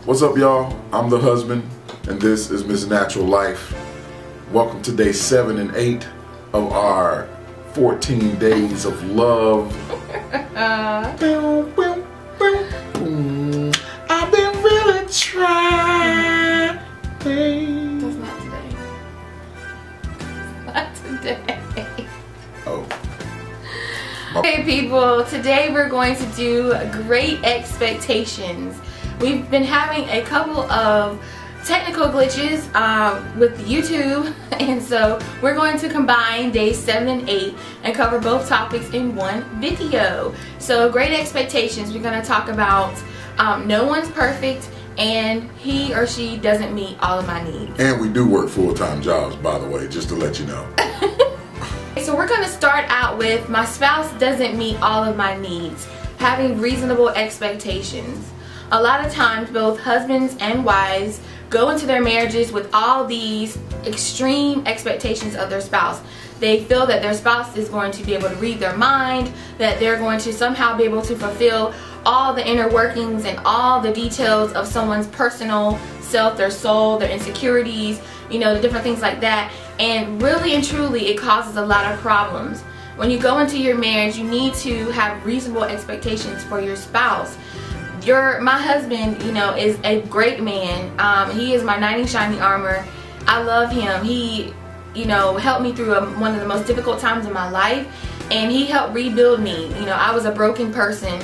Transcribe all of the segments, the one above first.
What's up, y'all? I'm the husband, and this is Miss Natural Life. Welcome to day 7 and 8 of our 14 days of love. I've been really trying. That's not today. Not today. Oh. Okay, people, today we're going to do great expectations. We've been having a couple of technical glitches with YouTube, and so we're going to combine days 7 and 8 and cover both topics in one video. So great expectations, we're going to talk about no one's perfect and he or she doesn't meet all of my needs. And we do work full-time jobs, by the way, just to let you know. So we're going to start out with my spouse doesn't meet all of my needs, having reasonable expectations. A lot of times both husbands and wives go into their marriages with all these extreme expectations of their spouse. They feel that their spouse is going to be able to read their mind, that they're going to somehow be able to fulfill all the inner workings and all the details of someone's personal self, their soul, their insecurities, you know, the different things like that. And really and truly it causes a lot of problems. When you go into your marriage, you need to have reasonable expectations for your spouse. My husband, you know, is a great man. He is my knight in shining armor. I love him. He, you know, helped me through one of the most difficult times in my life, and he helped rebuild me. You know, I was a broken person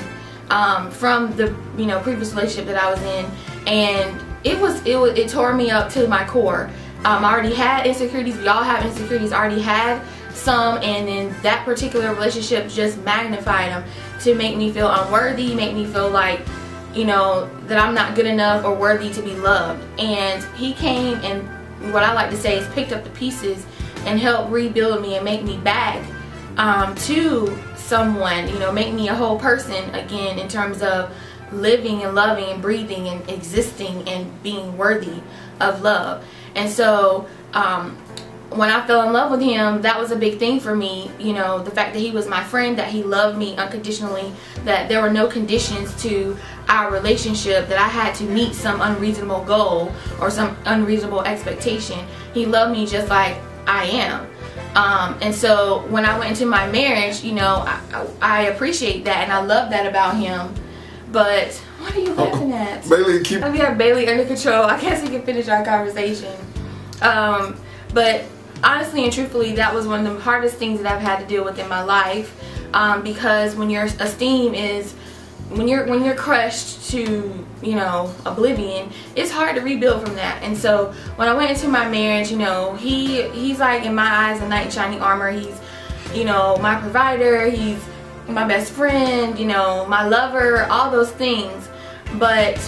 from the, you know, previous relationship that I was in, and it tore me up to my core. I already had insecurities. We all have insecurities. I already had some, and then that particular relationship just magnified them to make me feel unworthy, make me feel like, you know, that I'm not good enough or worthy to be loved. And he came and, what I like to say, is picked up the pieces and helped rebuild me and make me back to someone, you know, make me a whole person again in terms of living and loving and breathing and existing and being worthy of love. And so when I fell in love with him, that was a big thing for me. You know, the fact that he was my friend, that he loved me unconditionally, that there were no conditions to our relationship, that I had to meet some unreasonable goal or some unreasonable expectation. He loved me just like I am. And so when I went into my marriage, you know, I appreciate that and I love that about him. But what are you laughing at? Bailey, We have Bailey under control. I guess we can finish our conversation. But honestly and truthfully, that was one of the hardest things that I've had to deal with in my life, because when your esteem is, when you're crushed to, you know, oblivion, it's hard to rebuild from that. And so when I went into my marriage, you know, he's like, in my eyes, a knight in shining armor. He's, you know, my provider. He's my best friend, you know, my lover, all those things. But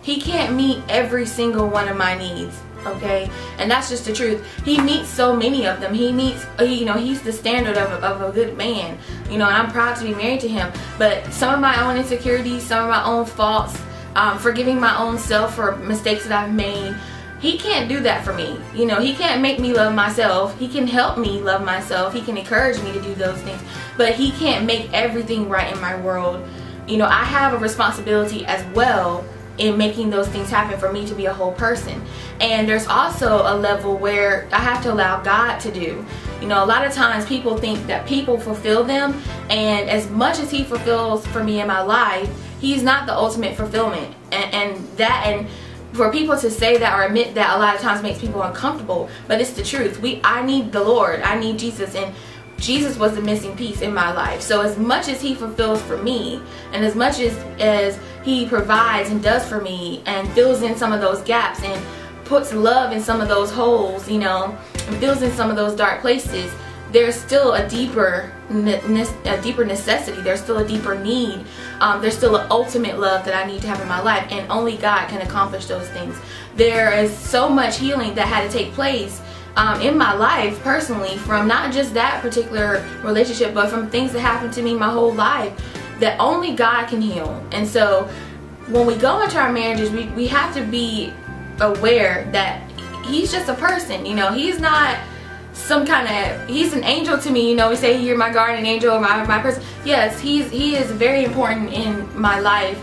he can't meet every single one of my needs. Okay, and that's just the truth. He meets so many of them. He meets, you know, he's the standard of a good man, you know, and I'm proud to be married to him. But some of my own insecurities, some of my own faults, forgiving my own self for mistakes that I've made, he can't do that for me. You know, he can't make me love myself. He can help me love myself. He can encourage me to do those things, but he can't make everything right in my world. You know, I have a responsibility as well in making those things happen for me to be a whole person. And there's also a level where I have to allow God to do. You know, a lot of times people think that people fulfill them, and as much as he fulfills for me in my life, he's not the ultimate fulfillment. And for people to say that or admit that a lot of times makes people uncomfortable, but it's the truth. I need the Lord. I need Jesus, and Jesus was the missing piece in my life. So as much as he fulfills for me, and as much as he provides and does for me and fills in some of those gaps and puts love in some of those holes, you know, and fills in some of those dark places, there's still a deeper necessity. There's still a deeper need. There's still an ultimate love that I need to have in my life, and only God can accomplish those things. There is so much healing that had to take place in my life personally, from not just that particular relationship, but from things that happened to me my whole life, that only God can heal. And so when we go into our marriages, we have to be aware that he's just a person. You know, he's not some kind of, he's an angel to me. You know, we say you're my guardian angel, my person. Yes, he is very important in my life,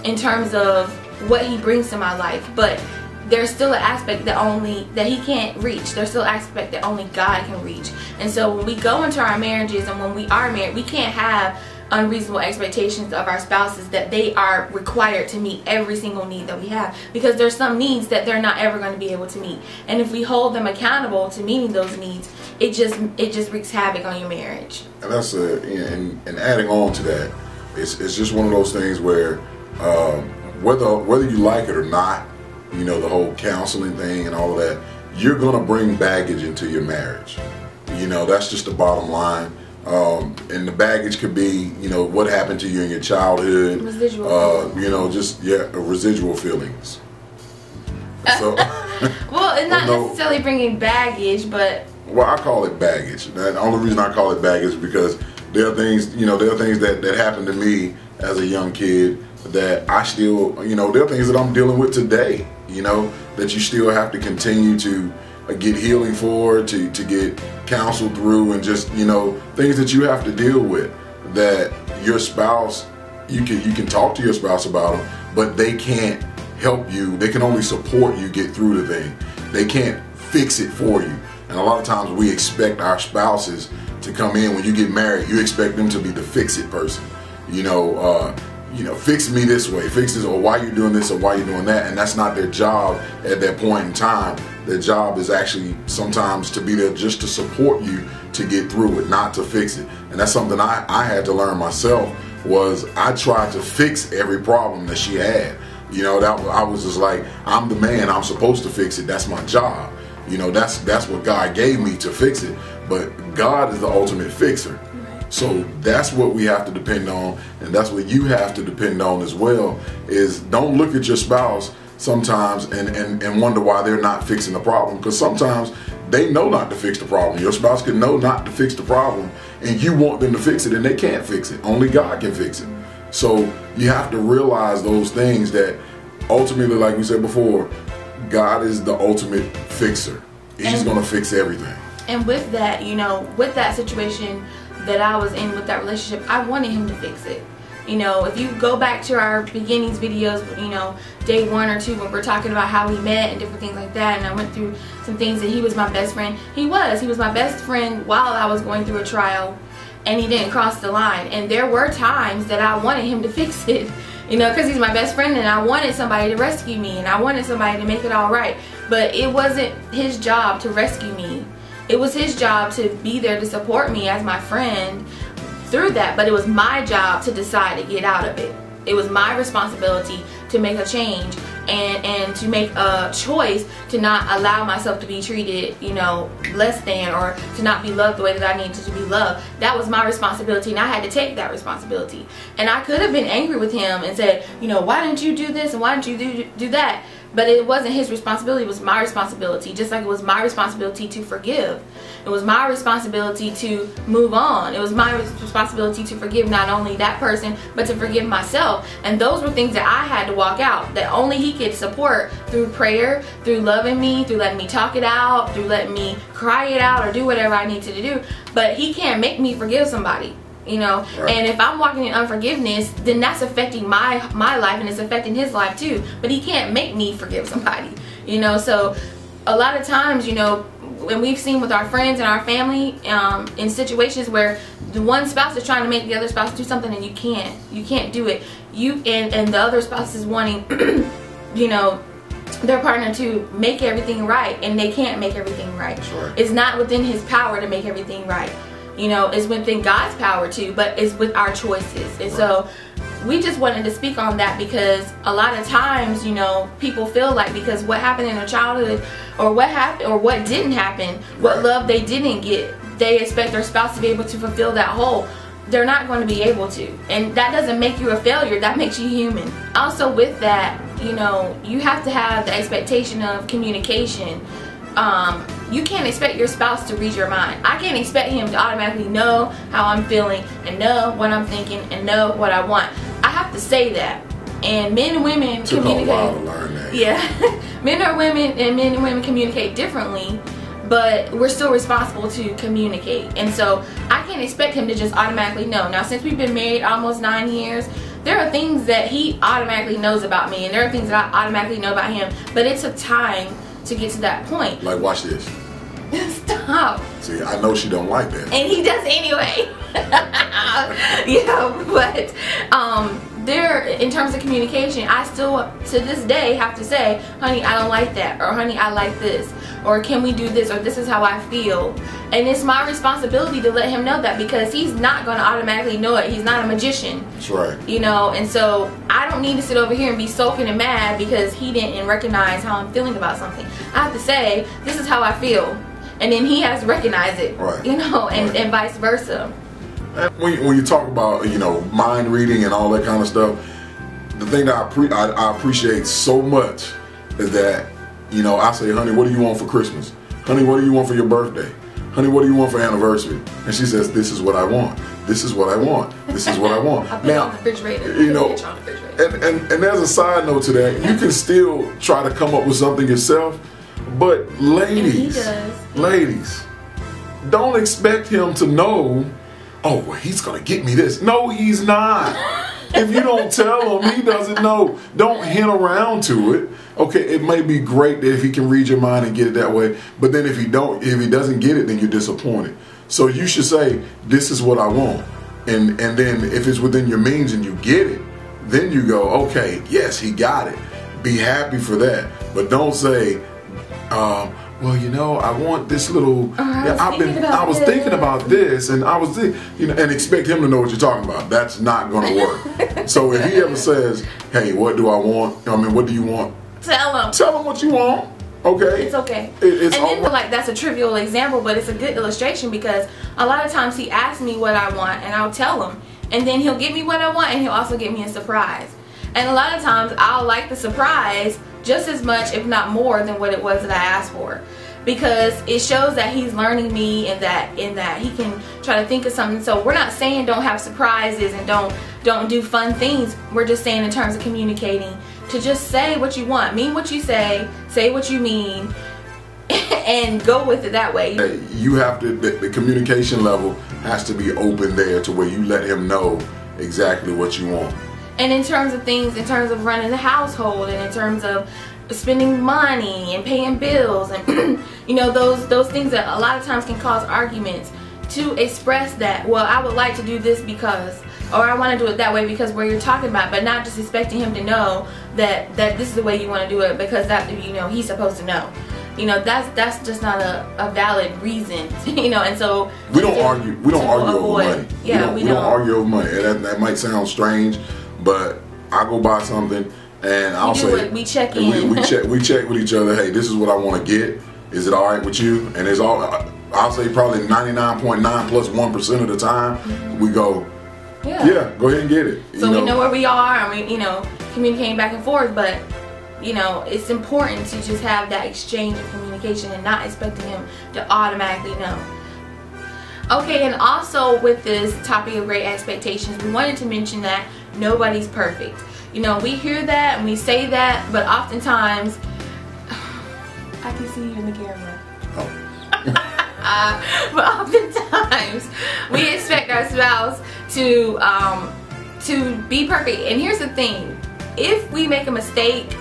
in terms of what he brings to my life, but there's still an aspect that he can't reach. There's still an aspect that only God can reach. And so when we go into our marriages and when we are married, we can't have unreasonable expectations of our spouses that they are required to meet every single need that we have, because there's some needs that they're not ever going to be able to meet. And if we hold them accountable to meeting those needs, it just wreaks havoc on your marriage. And that's and adding on to that, it's just one of those things where whether you like it or not, you know, the whole counseling thing and all of that, you're going to bring baggage into your marriage. You know, that's just the bottom line. And the baggage could be, you know, what happened to you in your childhood, you know, just residual feelings. So, well, it's not necessarily bringing baggage, but well, I call it baggage. The only reason I call it baggage is because there are things, you know, there are things that happened to me as a young kid that I still, you know, there are things that I'm dealing with today, you know, that you still have to continue to get healing for, to get counseled through, and just, you know, things that you have to deal with that your spouse, you can talk to your spouse about them, but they can't help you. They can only support you get through the thing. They can't fix it for you. And a lot of times we expect our spouses to come in. When you get married, you expect them to be the fix-it person. You know, fix me this way, fix this, or why you doing this, or why you doing that. And that's not their job at that point in time. Their job is actually sometimes to be there just to support you to get through it, not to fix it. And that's something I had to learn myself, was I tried to fix every problem that she had. You know, I was just like, I'm the man, I'm supposed to fix it, that's my job. You know, that's what God gave me, to fix it. But God is the ultimate fixer. So that's what we have to depend on, and that's what you have to depend on as well, is don't look at your spouse sometimes and wonder why they're not fixing the problem, because sometimes they know not to fix the problem. Your spouse can know not to fix the problem, and you want them to fix it, and they can't fix it. Only God can fix it. So you have to realize those things, that ultimately, like we said before, God is the ultimate fixer. He's going to fix everything. And with that, you know, with that situation that I was in with that relationship, I wanted him to fix it. You know, if you go back to our beginnings videos, you know, day 1 or 2, when we're talking about how we met and different things like that, and I went through some things, that he was my best friend. He was my best friend while I was going through a trial, and he didn't cross the line. And there were times that I wanted him to fix it, you know, because he's my best friend, and I wanted somebody to rescue me, and I wanted somebody to make it all right. But it wasn't his job to rescue me. It was his job to be there to support me as my friend through that, but it was my job to decide to get out of it. It was my responsibility to make a change and to make a choice to not allow myself to be treated, you know, less than, or to not be loved the way that I needed to be loved. That was my responsibility, and I had to take that responsibility. And I could have been angry with him and said, you know, why didn't you do this and why didn't you do that? But it wasn't his responsibility, it was my responsibility. Just like it was my responsibility to forgive. It was my responsibility to move on. It was my responsibility to forgive not only that person, but to forgive myself. And those were things that I had to walk out, that only he could support through prayer, through loving me, through letting me talk it out, through letting me cry it out, or do whatever I needed to do. But he can't make me forgive somebody. You know, right. And if I'm walking in unforgiveness, then that's affecting my life, and it's affecting his life too. But he can't make me forgive somebody, you know. So a lot of times, you know, when we've seen with our friends and our family, in situations where the one spouse is trying to make the other spouse do something and you can't do it, and the other spouse is wanting you know, their partner to make everything right, and they can't make everything right. Sure. It's not within his power to make everything right. You know, it's within God's power too, but it's with our choices. And so we just wanted to speak on that, because a lot of times, you know, people feel like because what happened in their childhood, or what happened, or what didn't happen, what love they didn't get, they expect their spouse to be able to fulfill that hole. They're not going to be able to. And that doesn't make you a failure, that makes you human. Also with that, you know, you have to have the expectation of communication. You can't expect your spouse to read your mind. I can't expect him to automatically know how I'm feeling, and know what I'm thinking, and know what I want. I have to say that. And men and women communicate. A while to learn that. Yeah. Men and women communicate differently, but we're still responsible to communicate. And so I can't expect him to just automatically know. Now, since we've been married almost 9 years, there are things that he automatically knows about me, and there are things that I automatically know about him, but it took time to get to that point. Like, watch this. Stop. See, I know she don't like that. And he does anyway. Yeah, but there, in terms of communication, I still to this day have to say, honey, I don't like that, or honey, I like this, or can we do this, or this is how I feel. And it's my responsibility to let him know that, because he's not going to automatically know it. He's not a magician. That's right. You know, and so I don't need to sit over here and be sulking and mad because he didn't recognize how I'm feeling about something. I have to say, this is how I feel, and then he has to recognize it. Right. You know, and vice versa. And when you talk about, you know, mind reading and all that kind of stuff, the thing that I appreciate so much is that, you know, I say, honey, what do you want for Christmas? Honey, what do you want for your birthday? Honey, what do you want for anniversary? And she says, this is what I want. This is what I want. This is what I want. I put it on the refrigerator. You know, and there's a side note to that. You can still try to come up with something yourself, but ladies, don't expect him to know, oh, well, he's going to get me this. No, he's not. If you don't tell him, he doesn't know. Don't hint around to it. Okay, it may be great if he can read your mind and get it that way, but then if he doesn't get it, then you're disappointed. So you should say, this is what I want. And then if it's within your means and you get it, then you go, okay, yes, he got it. Be happy for that. But don't say, well, you know, I want this little. I was thinking about this, and I was, you know, and expect him to know what you're talking about. That's not going to work. So if he ever says, "Hey, what do I want? I mean, what do you want?" Tell him. Tell him what you want. Okay. It's okay. It's and then like that's a trivial example, but it's a good illustration, because a lot of times he asks me what I want, and I'll tell him, and then he'll give me what I want, and he'll also give me a surprise. And a lot of times I'll like the surprise just as much, if not more, than what it was that I asked for, because it shows that he's learning me, and that he can try to think of something. So we're not saying don't have surprises and don't do fun things. We're just saying in terms of communicating, to just say what you want, mean what you say what you mean, and go with it that way. You have to, the communication level has to be open there to where you let him know exactly what you want. And in terms of things, in terms of running the household, and in terms of spending money and paying bills, and you know, those things that a lot of times can cause arguments, to express that, well, I would like to do this because, or I want to do it that way because, where you're talking about, but not just expecting him to know that this is the way you want to do it because that, you know, he's supposed to know. You know, that's just not a valid reason. You know, and so we don't argue over money. Yeah, we don't argue over money. That might sound strange, but I go buy something and I'll say, we check in. We check with each other. Hey, this is what I want to get. Is it all right with you? And it's all. I'll say probably 99.9 plus 1% of the time we go, yeah, go ahead and get it. So we know where we are, and we, you know, communicating back and forth. But you know, it's important to just have that exchange of communication and not expecting him to automatically know. Okay, and also with this topic of great expectations, we wanted to mention that nobody's perfect. You know, we hear that and we say that, but oftentimes, I can see you in the camera. But oftentimes, we expect our spouse to be perfect. And here's the thing: if we make a mistake,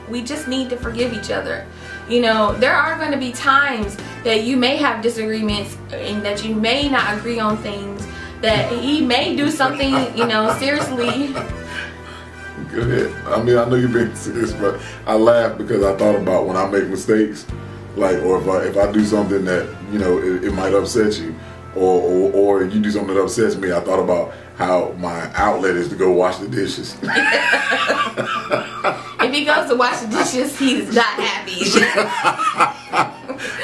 we just need to forgive each other. You know, there are going to be times that you may have disagreements and that you may not agree on things, that he may do something, you know, seriously. Go ahead. I mean, I know you're being serious, but I laugh because I thought about when I make mistakes, like, or if I do something that, you know, it might upset you, or you do something that upsets me. I thought about how my outlet is to go wash the dishes. If he goes to wash the dishes, he's not happy.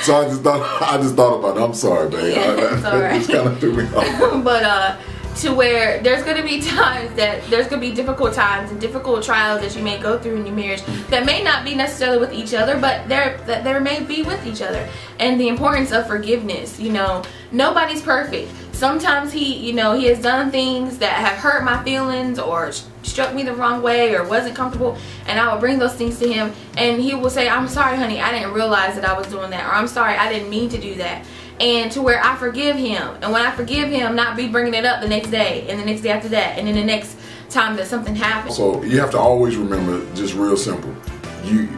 So I just thought about it. I'm sorry, babe. Yeah, it's all right. It kind of threw me off. But to where there's going to be times that there's going to be difficult times and difficult trials that you may go through in your marriage that may not be necessarily with each other, but there may be with each other. And the importance of forgiveness. You know, nobody's perfect. Sometimes he has done things that have hurt my feelings or struck me the wrong way or wasn't comfortable, and I will bring those things to him, and he will say, I'm sorry, honey, I didn't realize that I was doing that, or I'm sorry, I didn't mean to do that. And to where I forgive him, and when I forgive him, not be bringing it up the next day and the next day after that and then the next time that something happens. So you have to always remember, just real simple,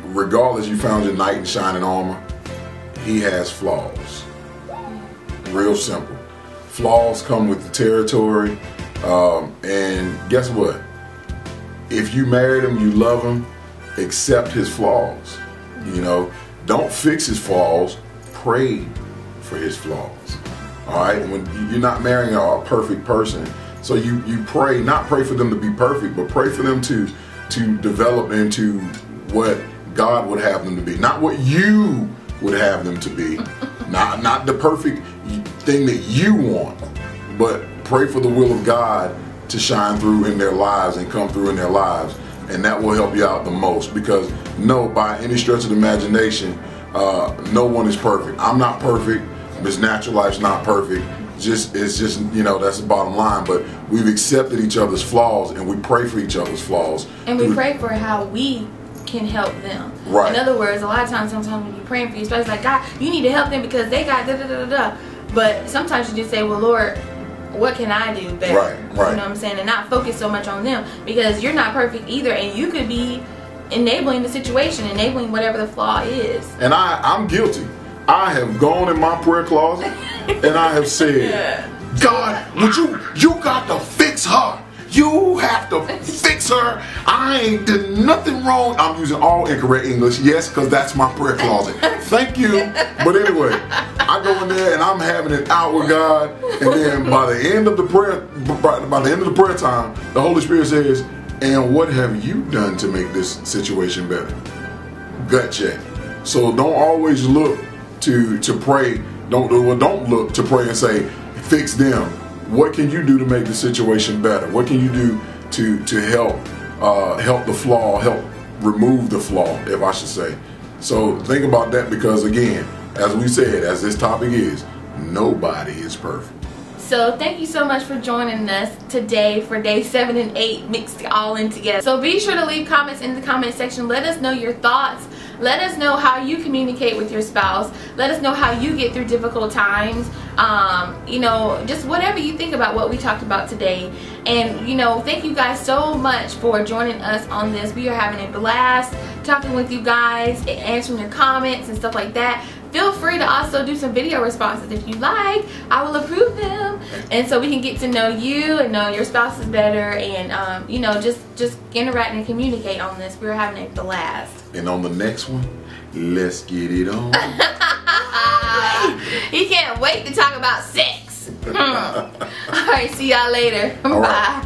regardless you found your knight in shining armor, he has flaws. Real simple. Flaws come with the territory, and guess what? If you married him, you love him, accept his flaws. You know, don't fix his flaws, pray for his flaws. All right, when you're not marrying a perfect person, so you pray, not pray for them to be perfect, but pray for them to develop into what God would have them to be, not what you would have them to be, not the perfect thing that you want, but pray for the will of God to shine through in their lives and come through in their lives, and that will help you out the most. Because no, by any stretch of the imagination, no one is perfect. I'm not perfect. Miss Natural Life's not perfect. It's just, you know, that's the bottom line. But we've accepted each other's flaws, and we pray for each other's flaws. And we pray for how we can help them. Right. In other words, a lot of times, sometimes when you're praying for you, it's like, God, you need to help them because they got da da da da da. But sometimes you just say, well, Lord, what can I do better? Right. You know what I'm saying? And not focus so much on them, because you're not perfect either, and you could be enabling the situation, enabling whatever the flaw is. And I'm guilty. I have gone in my prayer closet and I have said, God, would you got to fix her. You have to fix her. I ain't did nothing wrong. I'm using all incorrect English, yes, because that's my prayer closet. Thank you. But anyway, I go in there and I'm having it out with God, and then by the end of the prayer time, the Holy Spirit says, and what have you done to make this situation better? Gut check. So don't always look to pray. Don't look to pray and say, fix them. What can you do to make the situation better? What can you do to help the flaw, help remove the flaw, if I should say. So think about that, because again, as we said, as this topic is, nobody is perfect. So thank you so much for joining us today for day 7 and 8 mixed all in together. So be sure to leave comments in the comment section. Let us know your thoughts. Let us know how you communicate with your spouse. Let us know how you get through difficult times. You know, just whatever you think about what we talked about today. And, you know, thank you guys so much for joining us on this. We are having a blast talking with you guys, answering your comments and stuff like that. Feel free to also do some video responses if you like. I will approve them. And so we can get to know you and know your spouses better, and you know, just interact and communicate on this. We're having a blast. And on the next one, let's get it on. He can't wait to talk about sex. All right, see y'all later. Bye.